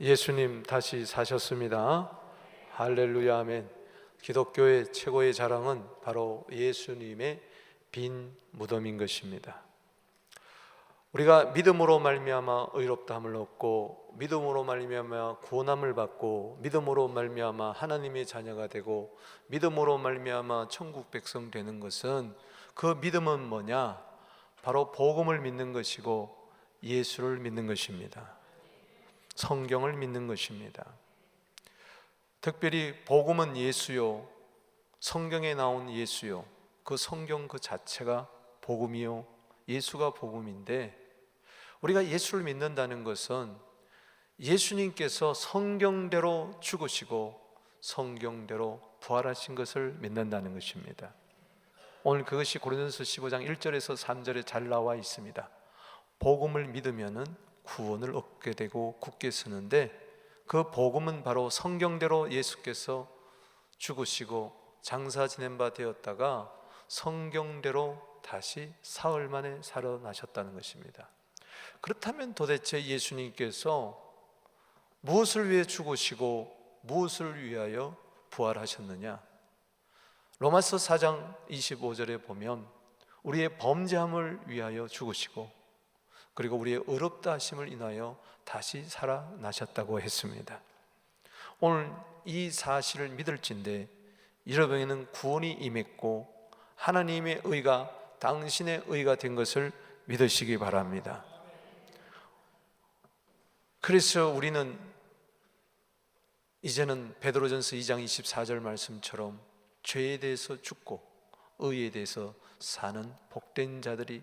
예수님 다시 사셨습니다. 할렐루야, 아멘. 기독교의 최고의 자랑은 바로 예수님의 빈 무덤인 것입니다. 우리가 믿음으로 말미암아 의롭다함을 얻고, 믿음으로 말미암아 구원함을 받고, 믿음으로 말미암아 하나님의 자녀가 되고, 믿음으로 말미암아 천국 백성 되는 것은, 그 믿음은 뭐냐? 바로 복음을 믿는 것이고 예수를 믿는 것입니다. 성경을 믿는 것입니다. 특별히 복음은 예수요, 성경에 나온 예수요, 그 성경 그 자체가 복음이요, 예수가 복음인데, 우리가 예수를 믿는다는 것은 예수님께서 성경대로 죽으시고 성경대로 부활하신 것을 믿는다는 것입니다. 오늘 그것이 고린도전서 15장 1절에서 3절에 잘 나와 있습니다. 복음을 믿으면은 구원을 얻게 되고 굳게 서는데, 그 복음은 바로 성경대로 예수께서 죽으시고 장사 지낸 바 되었다가 성경대로 다시 사흘 만에 살아나셨다는 것입니다. 그렇다면 도대체 예수님께서 무엇을 위해 죽으시고 무엇을 위하여 부활하셨느냐? 로마서 4장 25절에 보면 우리의 범죄함을 위하여 죽으시고, 그리고 우리의 의롭다 하심을 인하여 다시 살아나셨다고 했습니다. 오늘 이 사실을 믿을진데 여러분에게는 구원이 임했고 하나님의 의가 당신의 의가 된 것을 믿으시기 바랍니다. 그래서 우리는 이제는 베드로전서 2장 24절 말씀처럼 죄에 대해서 죽고 의에 대해서 사는 복된 자들이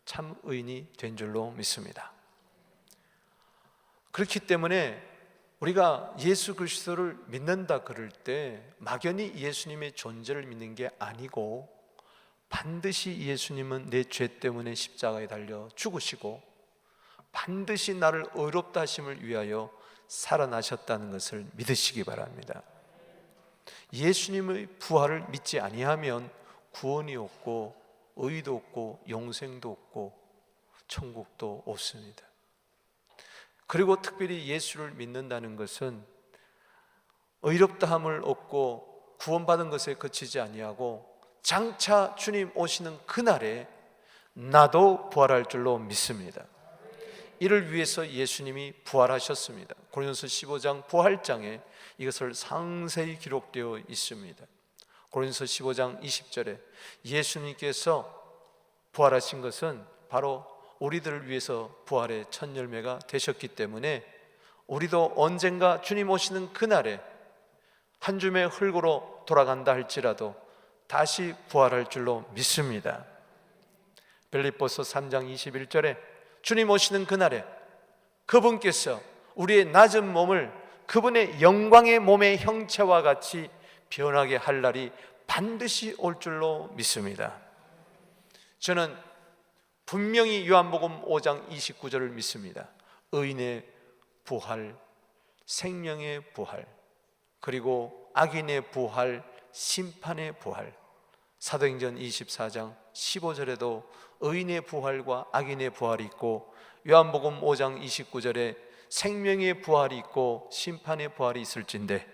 참 의인이 된 줄로 믿습니다. 그렇기 때문에 우리가 예수 그리스도를 믿는다 그럴 때 막연히 예수님의 존재를 믿는 게 아니고, 반드시 예수님은 내 죄 때문에 십자가에 달려 죽으시고 반드시 나를 의롭다 하심을 위하여 살아나셨다는 것을 믿으시기 바랍니다. 예수님의 부활을 믿지 아니하면 구원이 없고 의도 없고 영생도 없고 천국도 없습니다. 그리고 특별히 예수를 믿는다는 것은 의롭다함을 얻고 구원받은 것에 그치지 아니하고 장차 주님 오시는 그날에 나도 부활할 줄로 믿습니다. 이를 위해서 예수님이 부활하셨습니다. 고린도서 15장 부활장에 이것을 상세히 기록되어 있습니다. 고린도서 15장 20절에 예수님께서 부활하신 것은 바로 우리들을 위해서 부활의 첫 열매가 되셨기 때문에 우리도 언젠가 주님 오시는 그날에 한 줌의 흙으로 돌아간다 할지라도 다시 부활할 줄로 믿습니다. 빌립보서 3장 21절에 주님 오시는 그날에 그분께서 우리의 낮은 몸을 그분의 영광의 몸의 형체와 같이 변하게 할 날이 반드시 올 줄로 믿습니다. 저는 분명히 요한복음 5장 29절을 믿습니다. 의인의 부활, 생명의 부활, 그리고 악인의 부활, 심판의 부활. 사도행전 24장 15절에도 의인의 부활과 악인의 부활이 있고, 요한복음 5장 29절에 생명의 부활이 있고 심판의 부활이 있을진데,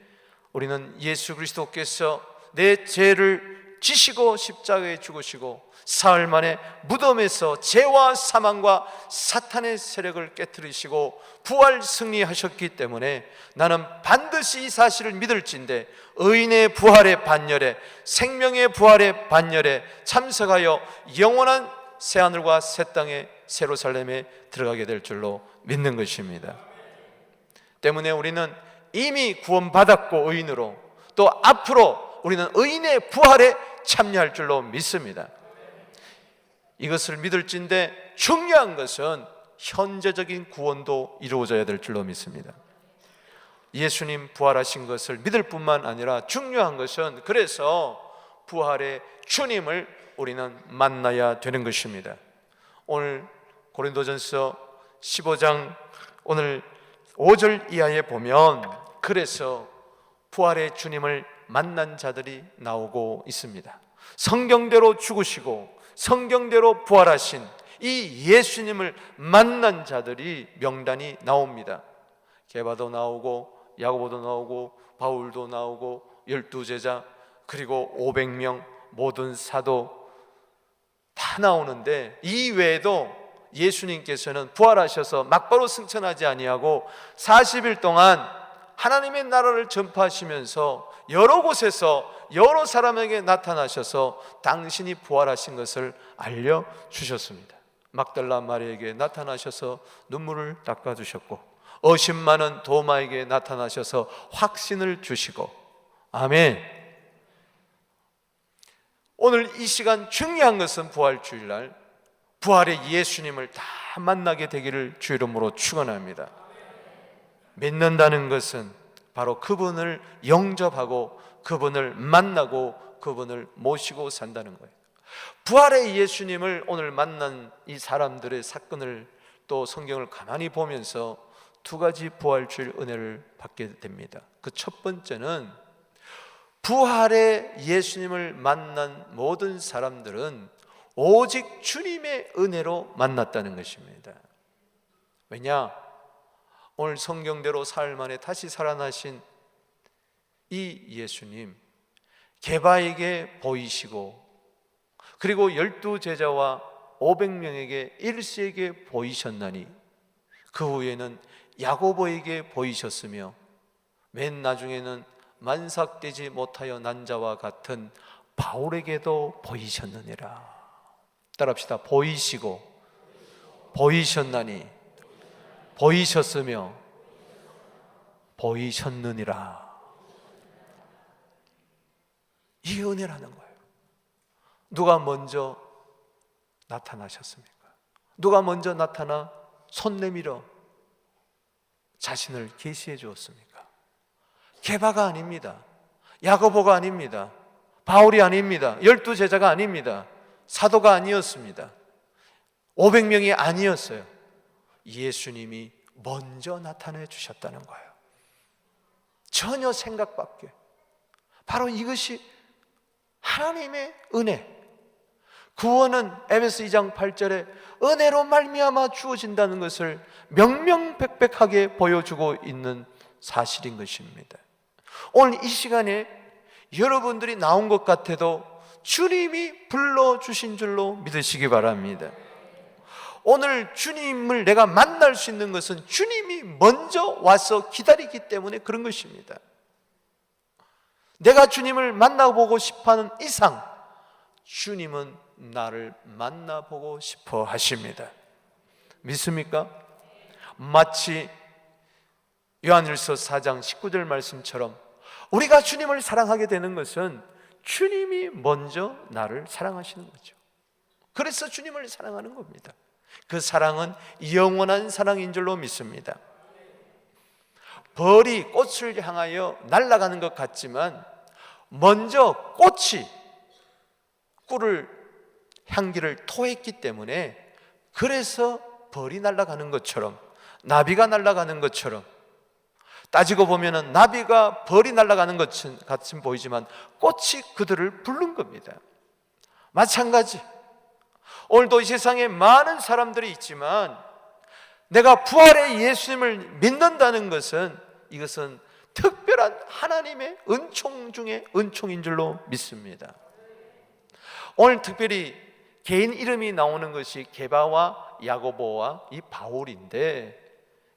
우리는 예수 그리스도께서 내 죄를 지시고 십자가에 죽으시고 사흘 만에 무덤에서 죄와 사망과 사탄의 세력을 깨뜨리시고 부활 승리하셨기 때문에 나는 반드시 이 사실을 믿을진데 의인의 부활의 반열에, 생명의 부활의 반열에 참석하여 영원한 새하늘과 새 땅의 예루살렘에 들어가게 될 줄로 믿는 것입니다. 때문에 우리는 이미 구원받았고 의인으로, 또 앞으로 우리는 의인의 부활에 참여할 줄로 믿습니다. 이것을 믿을진데 중요한 것은 현재적인 구원도 이루어져야 될 줄로 믿습니다. 예수님 부활하신 것을 믿을 뿐만 아니라 중요한 것은 그래서 부활의 주님을 우리는 만나야 되는 것입니다. 오늘 고린도전서 15장 오늘 5절 이하에 보면 그래서 부활의 주님을 만난 자들이 나오고 있습니다. 성경대로 죽으시고 성경대로 부활하신 이 예수님을 만난 자들이 명단이 나옵니다. 게바도 나오고 야고보도 나오고 바울도 나오고 12제자 그리고 500명 모든 사도 다 나오는데, 이 외에도 예수님께서는 부활하셔서 막바로 승천하지 아니하고 40일 동안 하나님의 나라를 전파하시면서 여러 곳에서 여러 사람에게 나타나셔서 당신이 부활하신 것을 알려주셨습니다. 막달라 마리아에게 나타나셔서 눈물을 닦아주셨고, 의심 많은 도마에게 나타나셔서 확신을 주시고, 아멘. 오늘 이 시간 중요한 것은 부활주일날 부활의 예수님을 다 만나게 되기를 주 이름으로 축원합니다. 믿는다는 것은 바로 그분을 영접하고 그분을 만나고 그분을 모시고 산다는 거예요. 부활의 예수님을 오늘 만난 이 사람들의 사건을 또 성경을 가만히 보면서 두 가지 부활주일 은혜를 받게 됩니다. 그 첫 번째는 부활의 예수님을 만난 모든 사람들은 오직 주님의 은혜로 만났다는 것입니다. 왜냐? 오늘 성경대로 사흘 만에 다시 살아나신 이 예수님, 게바에게 보이시고 그리고 12제자와 500명에게 일시에게 보이셨나니 그 후에는 야고보에게 보이셨으며 맨 나중에는 만삭되지 못하여 난 자와 같은 바울에게도 보이셨느니라. 따라합시다. 보이시고 보이셨나니 보이셨으며 보이셨느니라. 이 은혜라는 거예요. 누가 먼저 나타나셨습니까? 누가 먼저 나타나 손 내밀어 자신을 계시해 주었습니까? 게바가 아닙니다. 야고보가 아닙니다. 바울이 아닙니다. 12제자가 아닙니다. 사도가 아니었습니다. 500명이 아니었어요. 예수님이 먼저 나타내 주셨다는 거예요. 전혀 생각 밖에. 바로 이것이 하나님의 은혜. 구원은 에베소 2장 8절에 은혜로 말미암아 주어진다는 것을 명명백백하게 보여주고 있는 사실인 것입니다. 오늘 이 시간에 여러분들이 나온 것 같아도 주님이 불러주신 줄로 믿으시기 바랍니다. 오늘 주님을 내가 만날 수 있는 것은 주님이 먼저 와서 기다리기 때문에 그런 것입니다. 내가 주님을 만나보고 싶어하는 이상 주님은 나를 만나보고 싶어 하십니다. 믿습니까? 마치 요한일서 4장 19절 말씀처럼 우리가 주님을 사랑하게 되는 것은 주님이 먼저 나를 사랑하시는 거죠. 그래서 주님을 사랑하는 겁니다. 그 사랑은 영원한 사랑인 줄로 믿습니다. 벌이 꽃을 향하여 날아가는 것 같지만 먼저 꽃이 꿀을 향기를 토했기 때문에, 그래서 벌이 날아가는 것처럼, 나비가 날아가는 것처럼, 따지고 보면은 나비가 벌이 날아가는 것 같이 보이지만 꽃이 그들을 부른 겁니다. 마찬가지 오늘도 이 세상에 많은 사람들이 있지만 내가 부활의 예수님을 믿는다는 것은 이것은 특별한 하나님의 은총 중에 은총인 줄로 믿습니다. 오늘 특별히 개인 이름이 나오는 것이 게바와 야고보와 이 바울인데,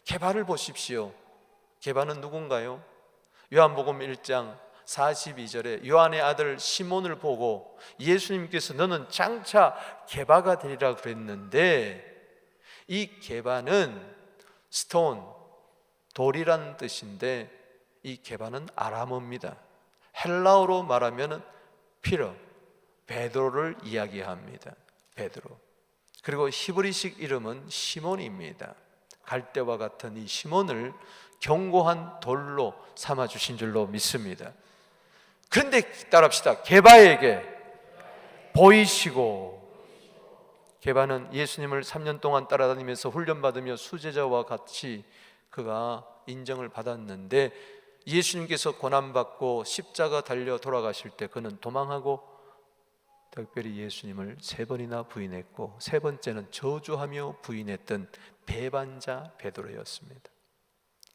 게바를 보십시오. 게바는 누군가요? 요한복음 1장 42절에 요한의 아들 시몬을 보고 예수님께서 너는 장차 게바가 되리라 그랬는데, 이 게바는 스톤, 돌이라는 뜻인데 이 게바는 아람어입니다. 헬라어로 말하면 피터, 베드로를 이야기합니다. 베드로. 그리고 히브리식 이름은 시몬입니다. 갈대와 같은 이 시몬을 견고한 돌로 삼아주신 줄로 믿습니다. 그런데 따라합시다. 게바에게 보이시고, 게바는 예수님을 3년 동안 따라다니면서 훈련받으며 수제자와 같이 그가 인정을 받았는데, 예수님께서 고난받고 십자가 달려 돌아가실 때 그는 도망하고 특별히 예수님을 3번이나 부인했고, 3번째는 저주하며 부인했던 배반자 베드로였습니다.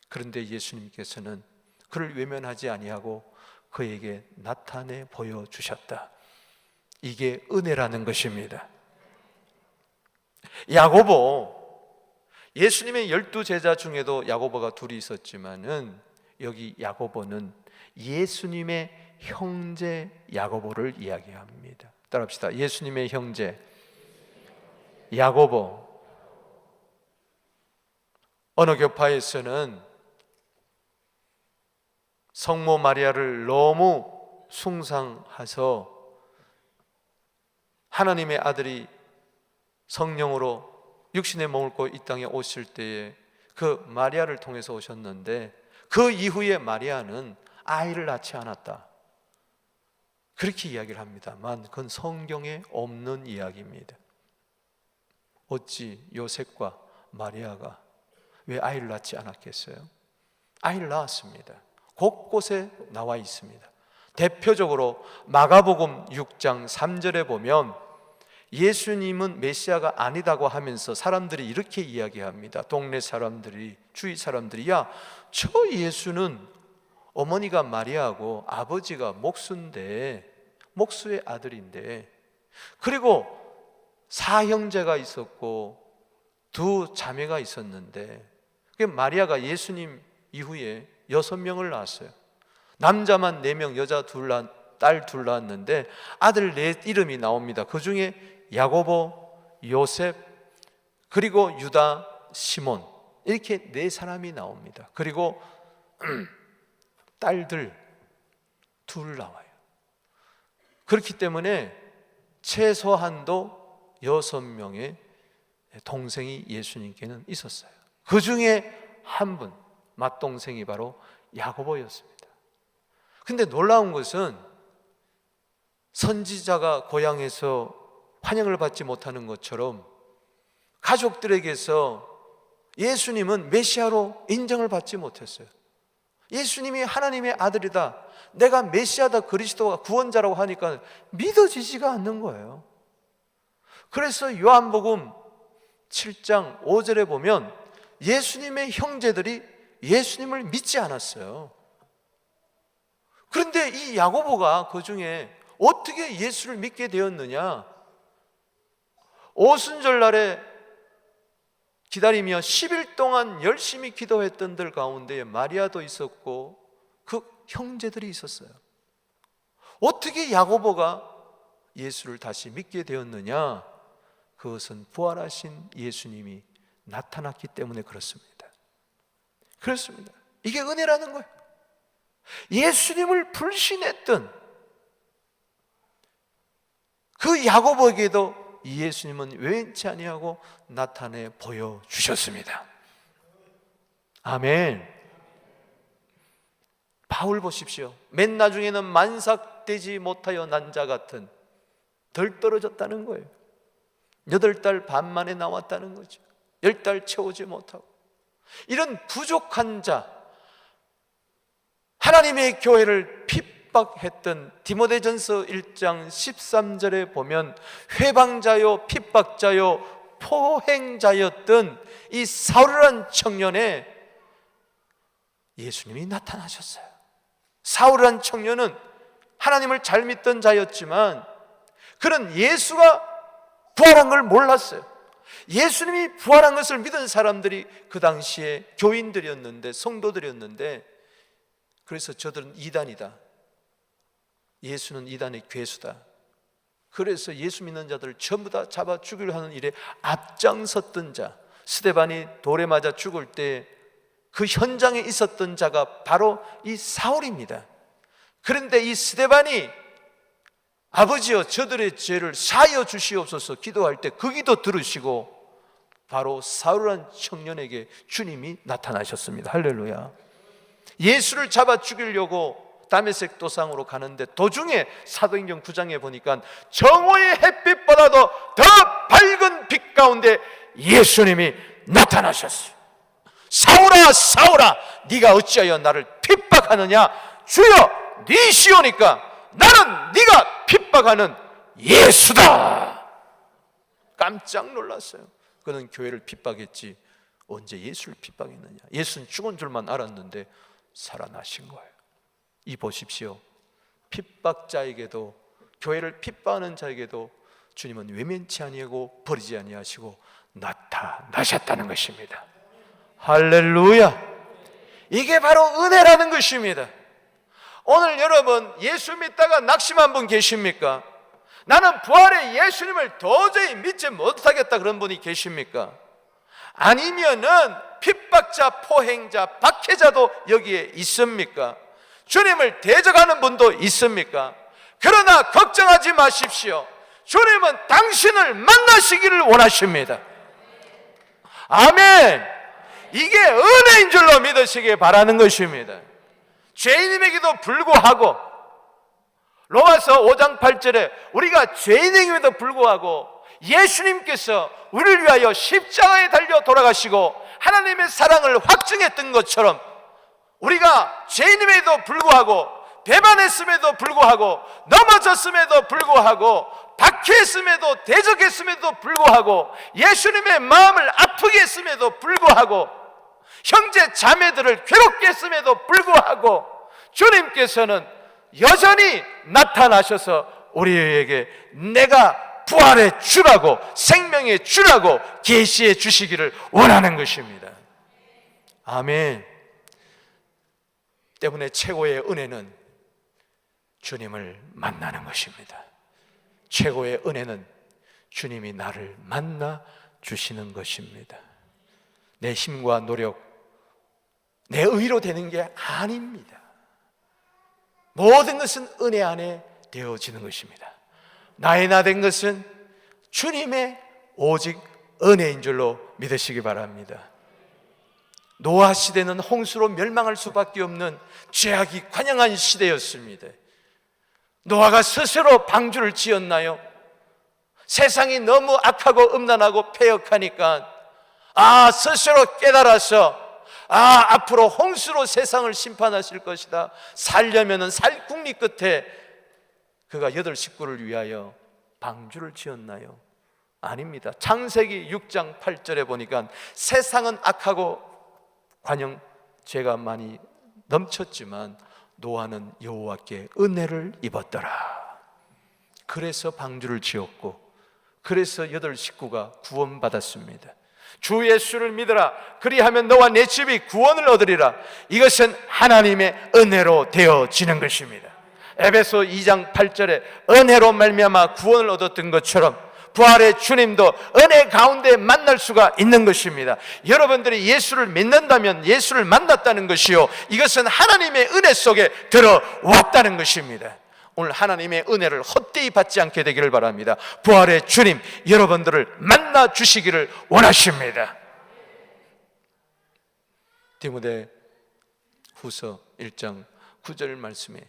그런데 예수님께서는 그를 외면하지 아니하고 그에게 나타내 보여주셨다. 이게 은혜라는 것입니다. 야고보, 예수님의 12제자 중에도 야고보가 둘이 있었지만은 여기 야고보는 예수님의 형제 야고보를 이야기합니다. 따라합시다. 예수님의 형제 야고보. 어느 교파에서는 성모 마리아를 너무 숭상해서 하나님의 아들이 성령으로 육신의 몸을 입고 이 땅에 오실 때에 그 마리아를 통해서 오셨는데 그 이후에 마리아는 아이를 낳지 않았다, 그렇게 이야기를 합니다만 그건 성경에 없는 이야기입니다. 어찌 요셉과 마리아가 왜 아이를 낳지 않았겠어요? 아이를 낳았습니다. 곳곳에 나와 있습니다. 대표적으로 마가복음 6장 3절에 보면 예수님은 메시아가 아니다고 하면서 사람들이 이렇게 이야기합니다. 동네 사람들이, 주위 사람들이, 야, 저 예수는 어머니가 마리아하고 아버지가 목수인데, 목수의 아들인데, 그리고 사형제가 있었고 두 자매가 있었는데, 마리아가 예수님 이후에 6명을 낳았어요. 남자만 4명, 여자 딸 둘 낳았는데 아들 4 이름이 나옵니다. 그 중에 야고보, 요셉, 그리고 유다, 시몬, 이렇게 4사람이 나옵니다. 그리고 딸들 2 나와요. 그렇기 때문에 최소한도 6명의 동생이 예수님께는 있었어요. 그 중에 한 분, 맏동생이 바로 야고보였습니다. 근데 놀라운 것은 선지자가 고향에서 환영을 받지 못하는 것처럼 가족들에게서 예수님은 메시아로 인정을 받지 못했어요. 예수님이 하나님의 아들이다, 내가 메시아다, 그리스도가 구원자라고 하니까 믿어지지가 않는 거예요. 그래서 요한복음 7장 5절에 보면 예수님의 형제들이 예수님을 믿지 않았어요. 그런데 이 야고보가 그 중에 어떻게 예수를 믿게 되었느냐? 오순절날에 기다리며 10일 동안 열심히 기도했던들 가운데 마리아도 있었고 그 형제들이 있었어요. 어떻게 야고보가 예수를 다시 믿게 되었느냐? 그것은 부활하신 예수님이 나타났기 때문에 그렇습니다. 그렇습니다. 이게 은혜라는 거예요. 예수님을 불신했던 그 야고보에게도 예수님은 외치 아니하고 나타내 보여주셨습니다. 아멘. 바울 보십시오. 맨 나중에는 만삭되지 못하여 난 자 같은, 덜 떨어졌다는 거예요. 8달 반 만에 나왔다는 거죠. 10달 채우지 못하고. 이런 부족한 자, 하나님의 교회를 핍박했던 디모데전서 1장 13절에 보면 회방자요, 핍박자요, 포행자였던 이 사울이라는 청년에 예수님이 나타나셨어요. 사울이라는 청년은 하나님을 잘 믿던 자였지만 그는 예수가 부활한 걸 몰랐어요. 예수님이 부활한 것을 믿은 사람들이 그 당시에 교인들이었는데, 성도들이었는데, 그래서 저들은 이단이다, 예수는 이단의 괴수다, 그래서 예수 믿는 자들을 전부 다 잡아 죽이려 하는 일에 앞장섰던 자, 스데반이 돌에 맞아 죽을 때 그 현장에 있었던 자가 바로 이 사울입니다. 그런데 이 스데반이 아버지여 저들의 죄를 사하여 주시옵소서 기도할 때 그 기도 들으시고 바로 사울이라는 청년에게 주님이 나타나셨습니다. 할렐루야. 예수를 잡아 죽이려고 다메섹 도상으로 가는데 도중에 사도행전 9장에 보니까 정오의 햇빛보다도 더 밝은 빛 가운데 예수님이 나타나셨어요. 사울아 사울아 네가 어찌하여 나를 핍박하느냐? 주여 니시오니까 나는 네가 핍박하는 예수다. 깜짝 놀랐어요. 그는 교회를 핍박했지 언제 예수를 핍박했느냐? 예수는 죽은 줄만 알았는데 살아나신 거예요. 이 보십시오. 핍박자에게도, 교회를 핍박하는 자에게도 주님은 외면치 아니하고 버리지 아니하시고 나타나셨다는 것입니다. 할렐루야! 이게 바로 은혜라는 것입니다. 오늘 여러분 예수 믿다가 낙심한 분 계십니까? 나는 부활의 예수님을 도저히 믿지 못하겠다 그런 분이 계십니까? 아니면은 핍박자, 포행자, 박해자도 여기에 있습니까? 주님을 대적하는 분도 있습니까? 그러나 걱정하지 마십시오. 주님은 당신을 만나시기를 원하십니다. 아멘. 이게 은혜인 줄로 믿으시기 바라는 것입니다. 죄인임에게도 불구하고, 로마서 5장 8절에 우리가 죄인임에도 불구하고 예수님께서 우리를 위하여 십자가에 달려 돌아가시고 하나님의 사랑을 확증했던 것처럼, 우리가 죄인임에도 불구하고, 배반했음에도 불구하고, 넘어졌음에도 불구하고, 박해했음에도, 대적했음에도 불구하고, 예수님의 마음을 아프게 했음에도 불구하고, 형제 자매들을 괴롭게 했음에도 불구하고 주님께서는 여전히 나타나셔서 우리에게 내가 부활의 주라고, 생명의 주라고 계시해 주시기를 원하는 것입니다. 아멘. 때문에 최고의 은혜는 주님을 만나는 것입니다. 최고의 은혜는 주님이 나를 만나 주시는 것입니다. 내 힘과 노력, 내 의로 되는 게 아닙니다. 모든 것은 은혜 안에 되어지는 것입니다. 나의 나 된 것은 주님의 오직 은혜인 줄로 믿으시기 바랍니다. 노아 시대는 홍수로 멸망할 수밖에 없는 죄악이 관영한 시대였습니다. 노아가 스스로 방주를 지었나요? 세상이 너무 악하고 음란하고 패역하니까 스스로 깨달아서 앞으로 홍수로 세상을 심판하실 것이다. 살려면은 살궁리 끝에 그가 8 식구를 위하여 방주를 지었나요? 아닙니다. 창세기 6장 8절에 보니까 세상은 악하고 관영 죄가 많이 넘쳤지만 노아는 여호와께 은혜를 입었더라. 그래서 방주를 지었고, 그래서 8 식구가 구원받았습니다. 주 예수를 믿으라. 그리하면 너와 내 집이 구원을 얻으리라. 이것은 하나님의 은혜로 되어지는 것입니다. 에베소 2장 8절에 은혜로 말미암아 구원을 얻었던 것처럼 부활의 주님도 은혜 가운데 만날 수가 있는 것입니다. 여러분들이 예수를 믿는다면 예수를 만났다는 것이요, 이것은 하나님의 은혜 속에 들어왔다는 것입니다. 오늘 하나님의 은혜를 헛되이 받지 않게 되기를 바랍니다. 부활의 주님 여러분들을 만나 주시기를 원하십니다. 디모데 후서 1장 9절 말씀에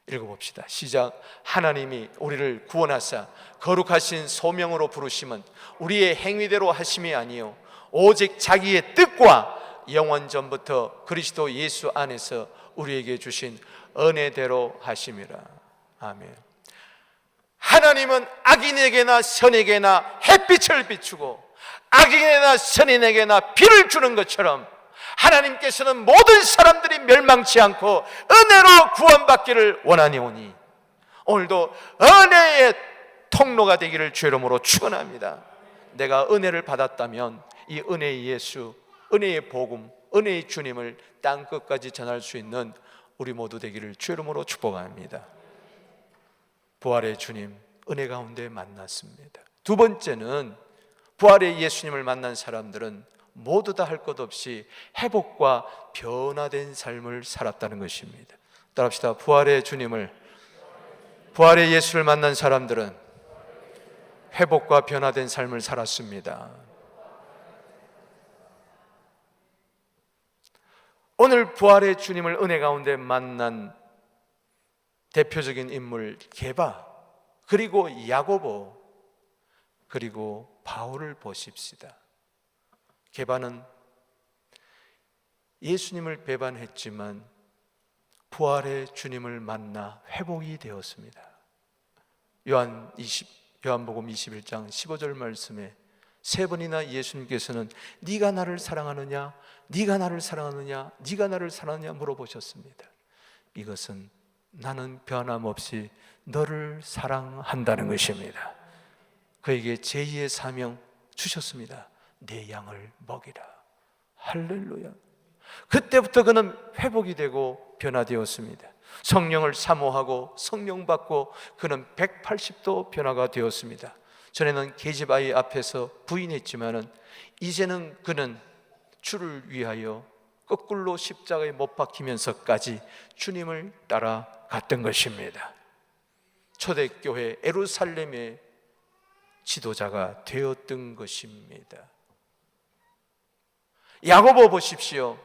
읽어봅시다. 시작. 하나님이 우리를 구원하사 거룩하신 소명으로 부르심은 우리의 행위대로 하심이 아니요 오직 자기의 뜻과 영원 전부터 그리스도 예수 안에서 우리에게 주신 은혜대로 하심이라. 아멘. 하나님은 악인에게나 선에게나 햇빛을 비추고 악인에게나 선인에게나 비를 주는 것처럼 하나님께서는 모든 사람들이 멸망치 않고 은혜로 구원받기를 원하니오니 오늘도 은혜의 통로가 되기를 주의 이름으로 축원합니다. 내가 은혜를 받았다면 이 은혜의 예수, 은혜의 복음, 은혜의 주님을 땅끝까지 전할 수 있는 우리 모두 되기를 주의 이름으로 축복합니다. 부활의 주님 은혜 가운데 만났습니다. 두 번째는 부활의 예수님을 만난 사람들은 모두 다 할 것 없이 회복과 변화된 삶을 살았다는 것입니다. 따라합시다. 부활의 예수를 만난 사람들은 회복과 변화된 삶을 살았습니다. 오늘 부활의 주님을 은혜 가운데 만난 대표적인 인물 게바, 그리고 야고보, 그리고 바울을 보십시다. 게바는 예수님을 배반했지만 부활의 주님을 만나 회복이 되었습니다. 요한복음 21장 15절 말씀에 세 번이나 예수님께서는 네가 나를 사랑하느냐, 네가 나를 사랑하느냐, 네가 나를 사랑하느냐 물어보셨습니다. 이것은 나는 변함없이 너를 사랑한다는 것입니다. 그에게 제2의 사명 주셨습니다. 내 양을 먹이라. 할렐루야. 그때부터 그는 회복이 되고 변화되었습니다. 성령을 사모하고 성령 받고 그는 180도 변화가 되었습니다. 전에는 계집아이 앞에서 부인했지만은 이제는 그는 주를 위하여 거꾸로 십자가에 못 박히면서까지 주님을 따라갔던 것입니다. 초대교회 예루살렘의 지도자가 되었던 것입니다. 야고보 보십시오.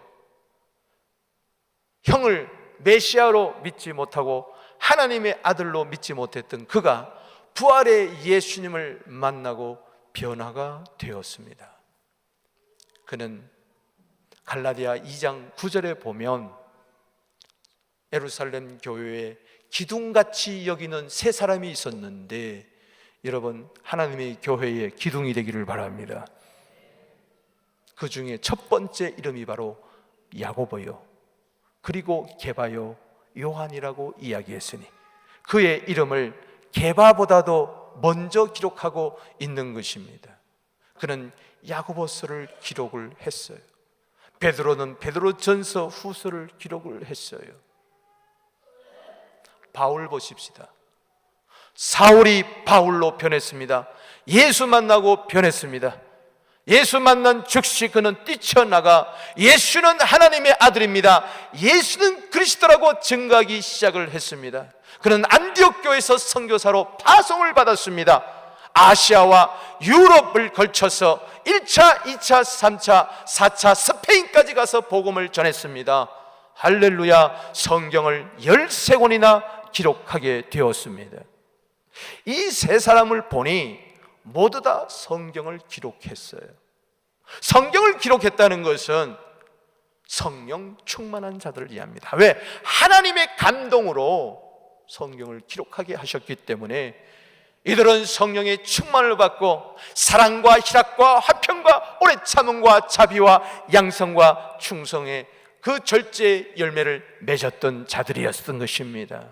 형을 메시아로 믿지 못하고 하나님의 아들로 믿지 못했던 그가 부활의 예수님을 만나고 변화가 되었습니다. 그는 갈라디아 2장 9절에 보면 예루살렘 교회에 기둥같이 여기는 세 사람이 있었는데, 여러분 하나님의 교회의 기둥이 되기를 바랍니다. 그 중에 첫 번째 이름이 바로 야고보요, 그리고 게바요, 요한이라고 이야기했으니 그의 이름을 게바보다도 먼저 기록하고 있는 것입니다. 그는 야고보서를 기록을 했어요. 베드로는 베드로전서 후서를 기록을 했어요. 바울 보십시다. 사울이 바울로 변했습니다. 예수 만나고 변했습니다. 예수 만난 즉시 그는 뛰쳐나가 예수는 하나님의 아들입니다, 예수는 그리스도라고 증거하기 시작을 했습니다. 그는 안디옥 교회에서 선교사로 파송을 받았습니다. 아시아와 유럽을 걸쳐서 1차, 2차, 3차, 4차 스페인까지 가서 복음을 전했습니다. 할렐루야. 성경을 13권이나 기록하게 되었습니다. 이 세 사람을 보니 모두 다 성경을 기록했어요. 성경을 기록했다는 것은 성령 충만한 자들을 이해합니다. 왜? 하나님의 감동으로 성경을 기록하게 하셨기 때문에 이들은 성령의 충만을 받고 사랑과 희락과 화평과 오래 참음과 자비와 양성과 충성의 그 절제 열매를 맺었던 자들이었던 것입니다.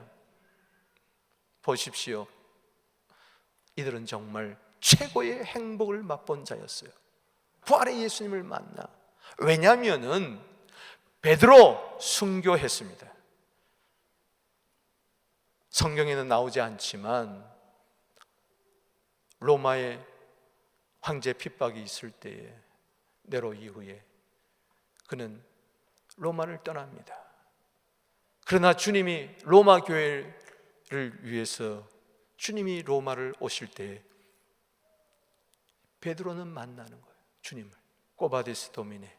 보십시오. 이들은 정말 최고의 행복을 맛본 자였어요. 부활의 예수님을 만나. 왜냐하면은 베드로 순교했습니다. 성경에는 나오지 않지만 로마의 황제 핍박이 있을 때에 네로 이후에 그는 로마를 떠납니다. 그러나 주님이 로마 교회를 위해서 주님이 로마를 오실 때 베드로는 만나는 거예요. 주님을. 꼬바데스 도미네,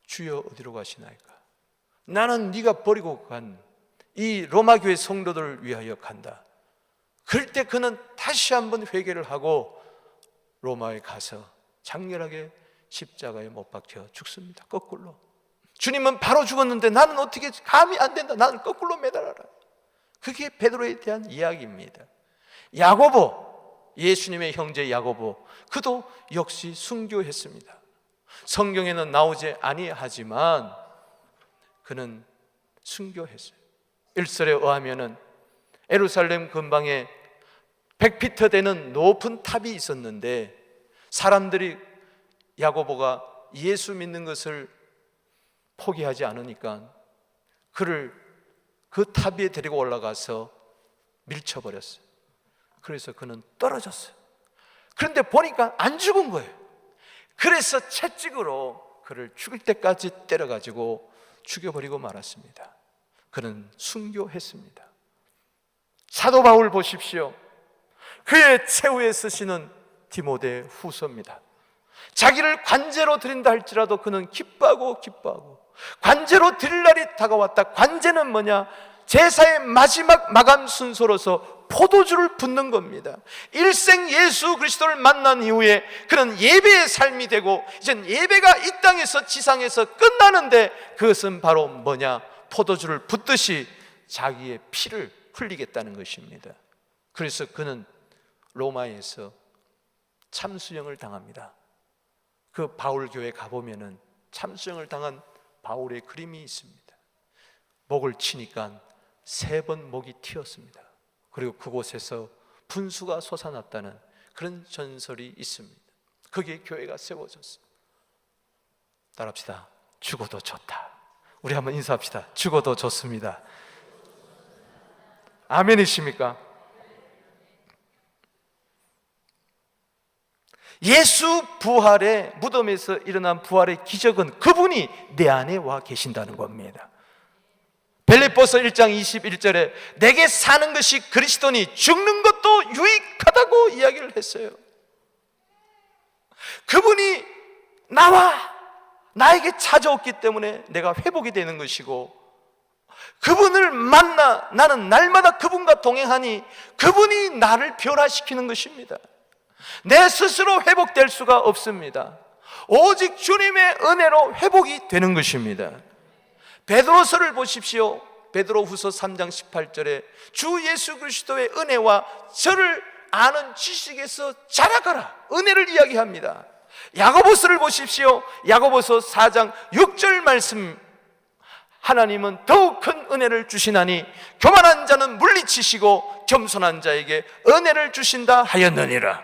주여 어디로 가시나이까? 나는 네가 버리고 간 이 로마 교회 성도들을 위하여 간다. 그럴 때 그는 다시 한번 회개를 하고 로마에 가서 장렬하게 십자가에 못 박혀 죽습니다. 거꾸로. 주님은 바로 죽었는데 나는 어떻게 감이 안 된다. 나는 거꾸로 매달아라. 그게 베드로에 대한 이야기입니다. 야고보, 예수님의 형제 야고보, 그도 역시 순교했습니다. 성경에는 나오지 아니하지만 그는 순교했어요. 일설에 의하면은 예루살렘 근방에 100피터 되는 높은 탑이 있었는데 사람들이 야고보가 예수 믿는 것을 포기하지 않으니까 그를 그 탑 위에 데리고 올라가서 밀쳐버렸어요. 그래서 그는 떨어졌어요. 그런데 보니까 안 죽은 거예요. 그래서 채찍으로 그를 죽을 때까지 때려가지고 죽여버리고 말았습니다. 그는 순교했습니다. 사도 바울 보십시오. 그의 최후에 쓰시는 디모데 후서입니다. 자기를 관제로 드린다 할지라도 그는 기뻐하고 관제로 드릴 날이 다가왔다. 관제는 뭐냐? 제사의 마지막 마감 순서로서 포도주를 붓는 겁니다. 일생 예수 그리스도를 만난 이후에 그는 예배의 삶이 되고 이젠 예배가 이 땅에서 지상에서 끝나는데 그것은 바로 뭐냐? 포도주를 붓듯이 자기의 피를 흘리겠다는 것입니다. 그래서 그는 로마에서 참수형을 당합니다. 그 바울 교회 가보면은 참수형을 당한 바울의 그림이 있습니다. 목을 치니까 3번 목이 튀었습니다. 그리고 그곳에서 분수가 솟아났다는 그런 전설이 있습니다. 거기에 교회가 세워졌어요. 따라합시다. 죽어도 좋다. 우리 한번 인사합시다. 죽어도 좋습니다. 아멘이십니까? 예수 부활의 무덤에서 일어난 부활의 기적은 그분이 내 안에 와 계신다는 겁니다. 빌립보서 1장 21절에 내게 사는 것이 그리스도니 죽는 것도 유익하다고 이야기를 했어요. 그분이 나에게 찾아왔기 때문에 내가 회복이 되는 것이고, 그분을 만나 나는 날마다 그분과 동행하니 그분이 나를 변화시키는 것입니다. 내 스스로 회복될 수가 없습니다. 오직 주님의 은혜로 회복이 되는 것입니다. 베드로서를 보십시오. 베드로후서 3장 18절에 주 예수 그리스도의 은혜와 저를 아는 지식에서 자라가라, 은혜를 이야기합니다. 야고보서를 보십시오. 야고보서 4장 6절 말씀, 하나님은 더욱 큰 은혜를 주시나니 교만한 자는 물리치시고 겸손한 자에게 은혜를 주신다 하였느니라.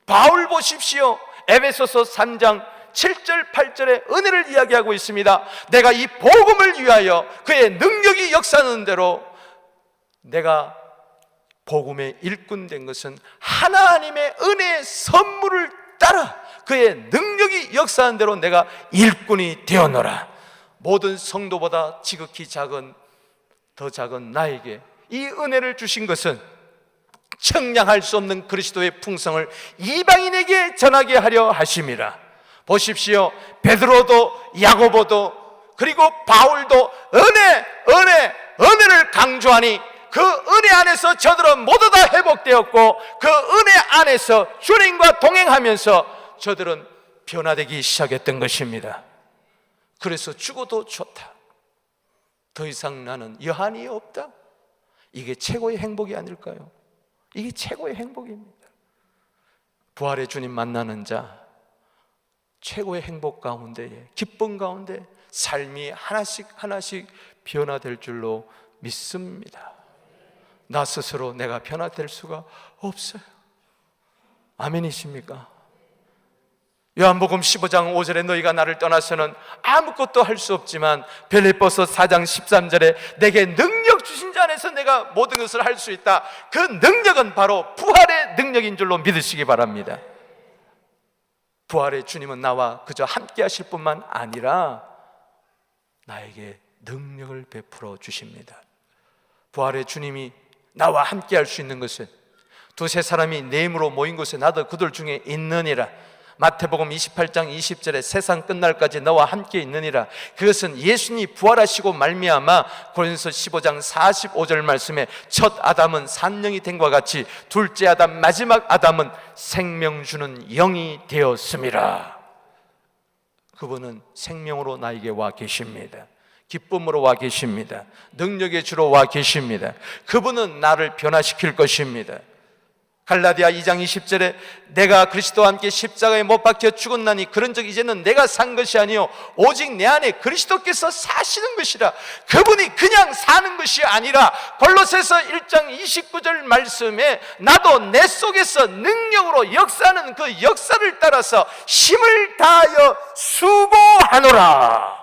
바울 보십시오. 에베소서 3장 7절 8절에 은혜를 이야기하고 있습니다. 내가 이 복음을 위하여 그의 능력이 역사하는 대로 내가 복음의 일꾼 된 것은 하나님의 은혜의 선물을 따라 그의 능력이 역사하는 대로 내가 일꾼이 되었노라. 모든 성도보다 지극히 더 작은 나에게 이 은혜를 주신 것은 청량할 수 없는 그리스도의 풍성을 이방인에게 전하게 하려 하심이라. 보십시오. 베드로도 야고보도 그리고 바울도 은혜를 강조하니 그 은혜 안에서 저들은 모두 다 회복되었고, 그 은혜 안에서 주님과 동행하면서 저들은 변화되기 시작했던 것입니다. 그래서 죽어도 좋다, 더 이상 나는 여한이 없다, 이게 최고의 행복이 아닐까요? 이게 최고의 행복입니다. 부활의 주님 만나는 자, 최고의 행복 가운데에, 기쁨 가운데 삶이 하나씩 변화될 줄로 믿습니다. 나 스스로 내가 변화될 수가 없어요. 아멘이십니까? 요한복음 15장 5절에 너희가 나를 떠나서는 아무것도 할 수 없지만, 빌립보서 4장 13절에 내게 능력 주신 자 안에서 내가 모든 것을 할 수 있다. 그 능력은 바로 부활의 능력인 줄로 믿으시기 바랍니다. 부활의 주님은 나와 그저 함께 하실 뿐만 아니라 나에게 능력을 베풀어 주십니다. 부활의 주님이 나와 함께 할 수 있는 것은, 두세 사람이 내 이름으로 모인 곳에 나도 그들 중에 있느니라. 마태복음 28장 20절에 세상 끝날까지 너와 함께 있느니라. 그것은 예수님이 부활하시고 말미암아 고린도서 15장 45절 말씀에 첫 아담은 산령이 된 것과 같이 둘째 아담 마지막 아담은 생명 주는 영이 되었음이라. 그분은 생명으로 나에게 와 계십니다. 기쁨으로 와 계십니다. 능력의 주로 와 계십니다. 그분은 나를 변화시킬 것입니다. 갈라디아 2장 20절에 내가 그리스도와 함께 십자가에 못 박혀 죽었나니 그런즉 이제는 내가 산 것이 아니요 오직 내 안에 그리스도께서 사시는 것이라. 그분이 그냥 사는 것이 아니라 골로새서 1장 29절 말씀에 나도 내 속에서 능력으로 역사하는 그 역사를 따라서 힘을 다하여 수고하노라.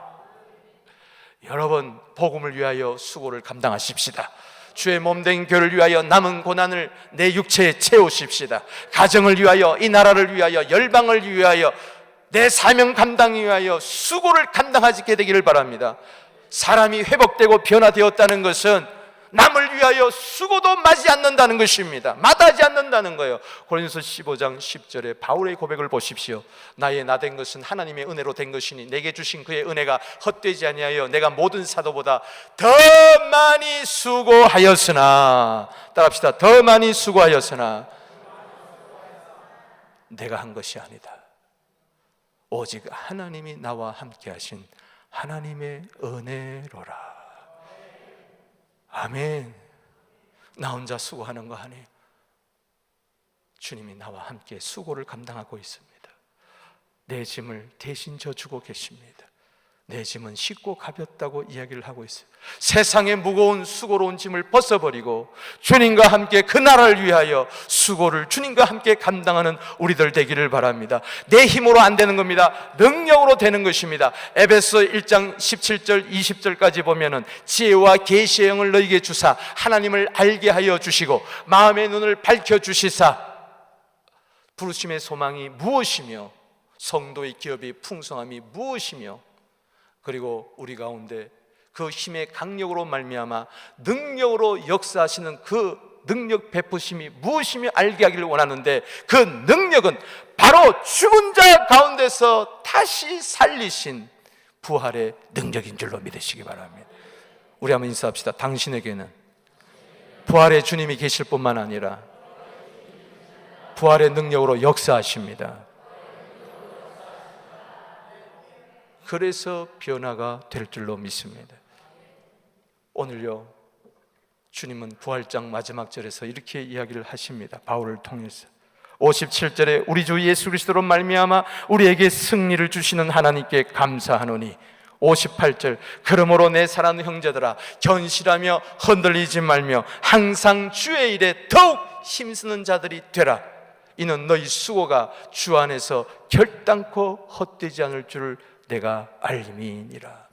여러분, 복음을 위하여 수고를 감당하십시다. 주의 몸된 교회를 위하여 남은 고난을 내 육체에 채우십시다. 가정을 위하여, 이 나라를 위하여, 열방을 위하여, 내 사명 감당을 위하여 수고를 감당하게 되기를 바랍니다. 사람이 회복되고 변화되었다는 것은 남을 위하여 수고도 마지 않는다는 것입니다. 마다하지 않는다는 거예요. 고린도서 15장 10절에 바울의 고백을 보십시오. 나의 나 된 것은 하나님의 은혜로 된 것이니 내게 주신 그의 은혜가 헛되지 아니하여 내가 모든 사도보다 더 많이 수고하였으나, 따라합시다. 더 많이 수고하였으나 내가 한 것이 아니다. 오직 하나님이 나와 함께 하신 하나님의 은혜로라. 아멘. 나 혼자 수고하는 거 아니에요. 주님이 나와 함께 수고를 감당하고 있습니다. 내 짐을 대신 져주고 계십니다. 내 짐은 쉽고 가볍다고 이야기를 하고 있어요. 세상의 무거운 수고로운 짐을 벗어버리고 주님과 함께 그 나라를 위하여 수고를 주님과 함께 감당하는 우리들 되기를 바랍니다. 내 힘으로 안 되는 겁니다. 능력으로 되는 것입니다. 에베소 1장 17절 20절까지 보면은 지혜와 계시의 영을 너희에게 주사 하나님을 알게 하여 주시고 마음의 눈을 밝혀 주시사 부르심의 소망이 무엇이며 성도의 기업의 풍성함이 무엇이며 그리고 우리 가운데 그 힘의 강력으로 말미암아 능력으로 역사하시는 그 능력 베푸심이 무엇이며 알게 하기를 원하는데 그 능력은 바로 죽은 자 가운데서 다시 살리신 부활의 능력인 줄로 믿으시기 바랍니다. 우리 한번 인사합시다. 당신에게는 부활의 주님이 계실 뿐만 아니라 부활의 능력으로 역사하십니다. 그래서 변화가 될 줄로 믿습니다. 오늘요, 주님은 부활장 마지막 절에서 이렇게 이야기를 하십니다. 바울을 통해서 57절에 우리 주 예수 그리스도로 말미암아 우리에게 승리를 주시는 하나님께 감사하노니 58절 그러므로 내 사랑하는 형제들아 견실하며 흔들리지 말며 항상 주의 일에 더욱 힘쓰는 자들이 되라. 이는 너희 수고가 주 안에서 결단코 헛되지 않을 줄을 내가 알미니라.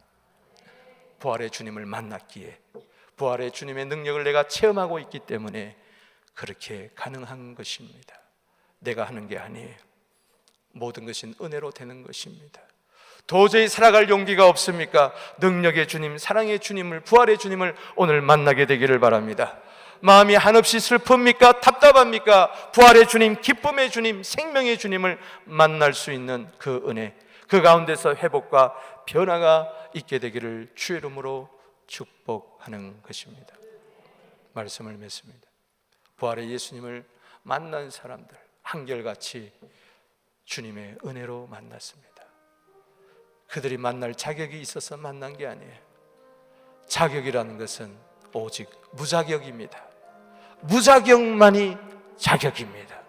부활의 주님을 만났기에 부활의 주님의 능력을 내가 체험하고 있기 때문에 그렇게 가능한 것입니다. 내가 하는 게 아니에요. 모든 것은 은혜로 되는 것입니다. 도저히 살아갈 용기가 없습니까? 능력의 주님, 사랑의 주님을, 부활의 주님을 오늘 만나게 되기를 바랍니다. 마음이 한없이 슬픕니까? 답답합니까? 부활의 주님, 기쁨의 주님, 생명의 주님을 만날 수 있는 그 은혜, 그 가운데서 회복과 변화가 있게 되기를 주의 이름으로 축복하는 것입니다. 말씀을 맺습니다. 부활의 예수님을 만난 사람들 한결같이 주님의 은혜로 만났습니다. 그들이 만날 자격이 있어서 만난 게 아니에요. 자격이라는 것은 오직 무자격입니다. 무자격만이 자격입니다.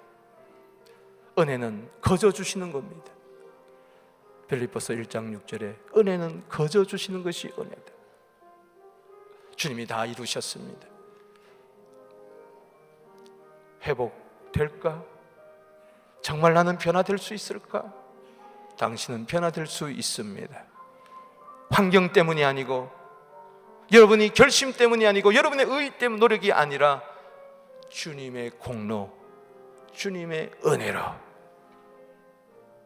은혜는 거저 주시는 겁니다. 빌립보서 1장 6절에 은혜는 거저 주시는 것이 은혜다. 주님이 다 이루셨습니다. 회복될까? 정말 나는 변화될 수 있을까? 당신은 변화될 수 있습니다. 환경 때문이 아니고 여러분이 결심 때문이 아니고 여러분의 의 때문 노력이 아니라 주님의 공로, 주님의 은혜로,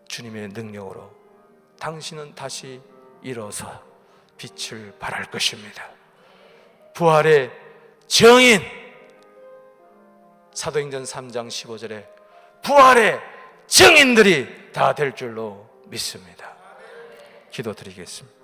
주님의 능력으로 당신은 다시 일어서 빛을 발할 것입니다. 부활의 정인, 사도행전 3장 15절에 부활의 정인들이 다 될 줄로 믿습니다. 기도드리겠습니다.